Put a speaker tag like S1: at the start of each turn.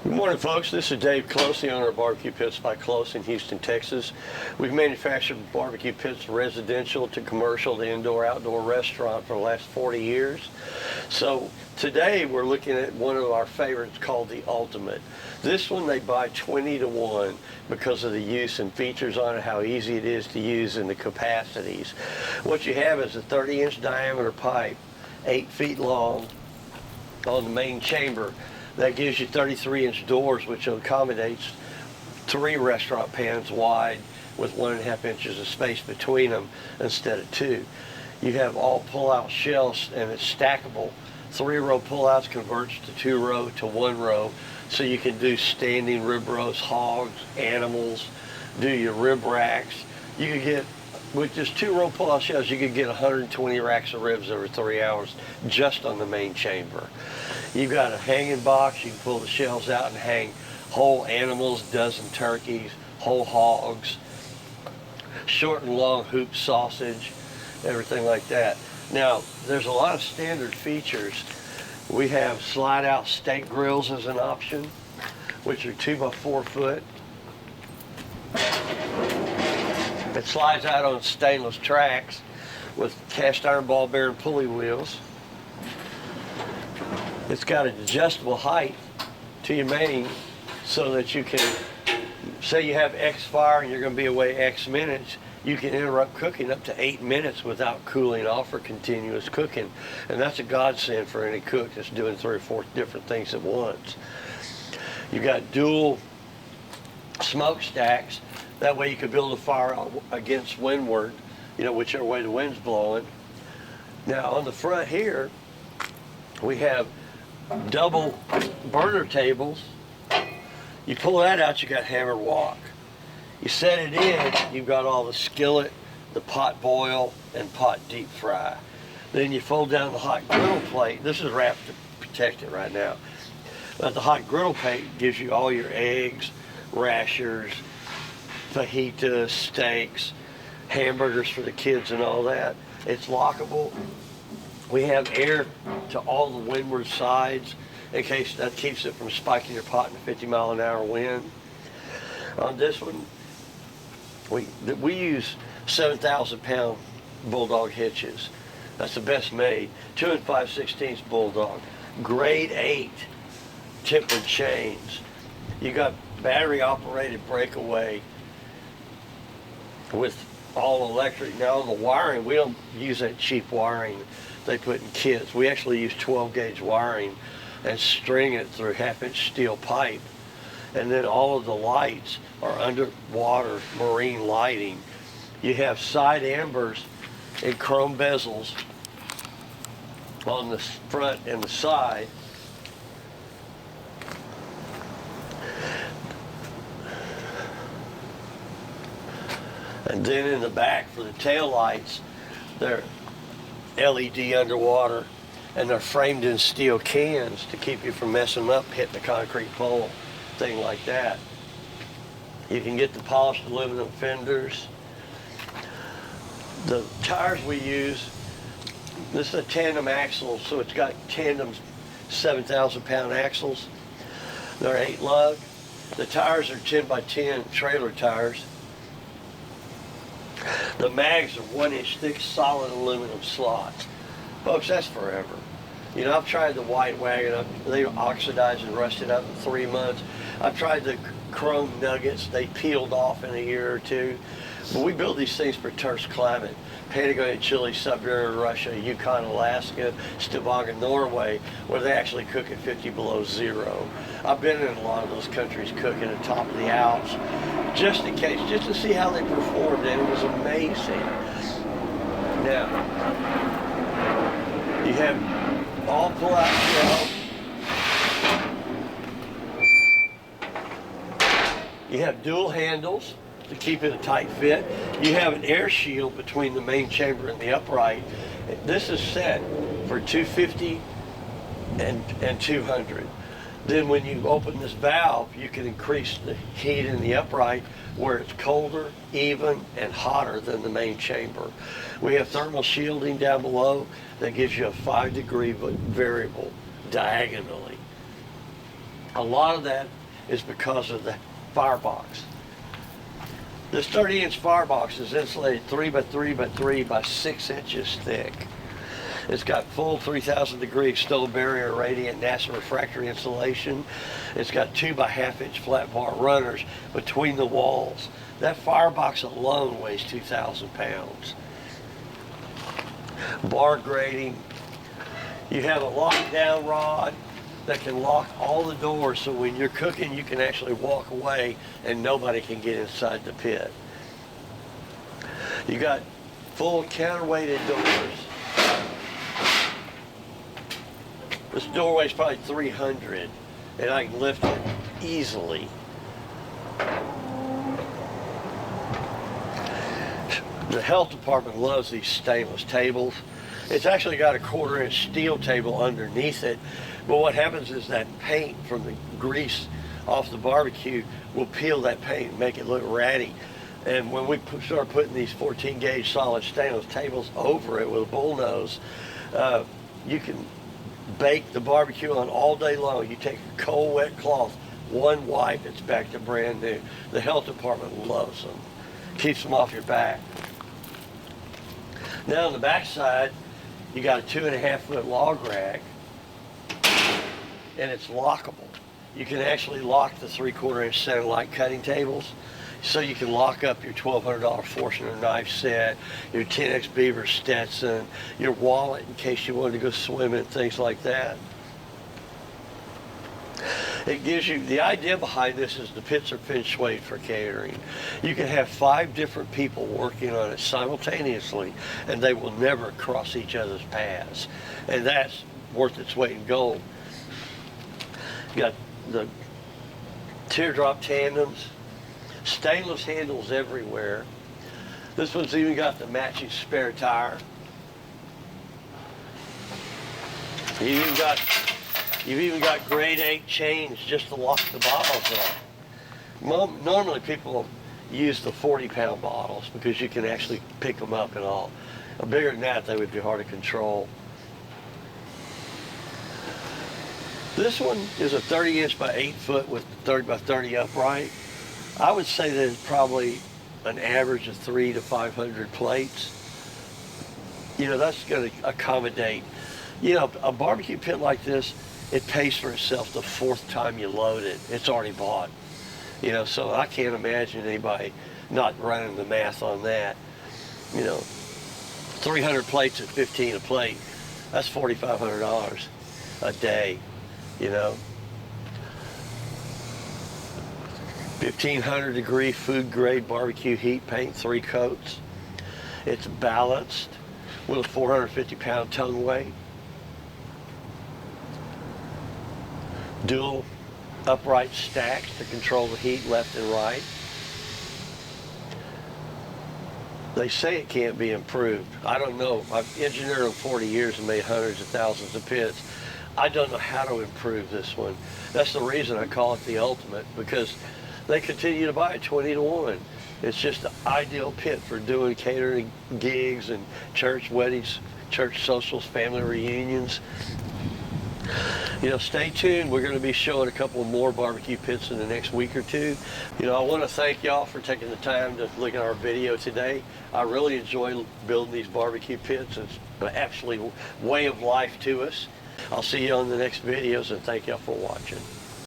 S1: Good morning, folks. This is Dave Klose, owner of BBQ Pits by Klose in Houston, Texas. We've manufactured barbecue pits residential to commercial to indoor-outdoor restaurant for the last 40 years. So today we're looking at one of our favorites called the Ultimate. This one they buy 20 to 1 because of the use and features on it, how easy it is to use, and the capacities. What you have is a 30-inch diameter pipe, 8 feet long, on the main chamber. That gives you 33-inch doors, which accommodates 3 restaurant pans wide with 1.5 inches of space between them instead of 2. You have all pull-out shelves, and it's stackable. 3-row pullouts converts to 2-row to 1-row, so you can do standing rib roasts, hogs, animals, do your rib racks. You could get, with just 2-row pull-out shelves, you could get 120 racks of ribs over 3 hours just on the main chamber. You've got a hanging box. You can pull the shelves out and hang whole animals, dozen turkeys, whole hogs, short and long hoop sausage, everything like that. Now, there's a lot of standard features. We have slide-out steak grills as an option, which are 2 by 4 foot. It slides out on stainless tracks with cast iron ball bearing pulley wheels. It's got an adjustable height to your main so that you can, say you have X fire and you're going to be away X minutes, you can interrupt cooking up to 8 minutes without cooling off or continuous cooking. And that's a godsend for any cook that's doing 3 or 4 different things at once. You've got dual smokestacks. That way you can build a fire against windward, whichever way the wind's blowing. Now on the front here, we have double burner tables. You pull that out, you got hammer wok. You set it in, you've got all the skillet, the pot boil, and pot deep fry. Then you fold down the hot griddle plate. This is wrapped to protect it right now. But the hot griddle plate gives you all your eggs, rashers, fajitas, steaks, hamburgers for the kids and all that. It's lockable. We have air to all the windward sides in case that keeps it from spiking your pot in a 50-mile-an-hour wind. On this one, we use 7,000-pound Bulldog hitches. That's the best made. 2 5/16 Bulldog. Grade 8 tempered chains. You got battery-operated breakaway with all electric. Now on the wiring, we don't use that cheap wiring they put in kits. We actually use 12-gauge wiring and string it through 1/2-inch steel pipe. And then all of the lights are underwater marine lighting. You have side ambers and chrome bezels on the front and the side. And then in the back for the tail lights, they're LED underwater, and they're framed in steel cans to keep you from messing up, hitting the concrete pole, thing like that. You can get the polished aluminum fenders. The tires we use, this is a tandem axle, so it's got tandem 7,000-pound axles. They're 8 lug. The tires are 10 by 10 trailer tires. The mags are 1-inch thick solid aluminum slots. Folks, that's forever. I've tried the white wagon. They oxidized and rusted up in 3 months. I've tried the chrome nuggets. They peeled off in a year or 2. But we build these things for terse climate. Patagonia, Chile, Siberia, Russia, Yukon, Alaska, Stavanger, Norway, where they actually cook at 50 below zero. I've been in a lot of those countries cooking at the top of the Alps, just in case, just to see how they performed, and it was amazing. Now, you have all pull-out shelves. You have dual handles to keep it a tight fit. You have an air shield between the main chamber and the upright. This is set for 250 and 200. Then when you open this valve, you can increase the heat in the upright where it's colder, even, and hotter than the main chamber. We have thermal shielding down below that gives you a 5-degree variable diagonally. A lot of that is because of the firebox. This 30-inch firebox is insulated 3 by 3 by 3 by 6 inches thick. It's got full 3,000 degree external barrier radiant NASA refractory insulation. It's got 2 by 1/2 inch flat bar runners between the walls. That firebox alone weighs 2,000 pounds. Bar grating. You have a lock-down rod that can lock all the doors, so when you're cooking you can actually walk away and nobody can get inside the pit. You got full counterweighted doors. This doorway is probably 300 and I can lift it easily. The health department loves these stainless tables. It's actually got a 1/4 inch steel table underneath it, but what happens is that paint from the grease off the barbecue will peel that paint and make it look ratty. And when we start putting these 14 gauge solid stainless tables over it with a bullnose, you can bake the barbecue on all day long. You take a cold wet cloth, one wipe, it's back to brand new. The health department loves them. Keeps them off your back. Now on the back side, you got a 2.5 foot log rack, and it's lockable. You can actually lock the 3/4 inch center light cutting tables, so you can lock up your $1,200 Forstner knife set, your 10X Beaver Stetson, your wallet in case you wanted to go swimming, things like that. It gives you, the idea behind this is the pits are feng shui for catering. You can have 5 different people working on it simultaneously and they will never cross each other's paths. And that's worth its weight in gold. You got the teardrop tandems, stainless handles everywhere. This one's even got the matching spare tire. You've even got grade 8 chains just to lock the bottles up. Normally people use the 40-pound bottles because you can actually pick them up and all. Bigger than that, they would be hard to control. This one is a 30-inch by 8 foot with 30 by 30 upright. I would say that it's probably an average of 300 to 500 plates. You know, that's going to accommodate, you know, a barbecue pit like this, it pays for itself the 4th time you load it. It's already bought. You know, so I can't imagine anybody not running the math on that. You know, 300 plates at 15 a plate, that's $4,500 a day, you know. 1,500 degree food grade barbecue heat paint, 3 coats. It's balanced with a 450 pound tongue weight. Dual upright stacks to control the heat left and right. They say it can't be improved. I don't know. I've engineered them 40 years and made hundreds of thousands of pits. I don't know how to improve this one. That's the reason I call it the ultimate, because they continue to buy it 20 to 1. It's just the ideal pit for doing catering gigs and church weddings, church socials, family reunions. You know, stay tuned. We're going to be showing a couple of more barbecue pits in the next week or 2. You know, I want to thank y'all for taking the time to look at our video today. I really enjoy building these barbecue pits. It's an absolute way of life to us. I'll see you on the next videos, and thank y'all for watching.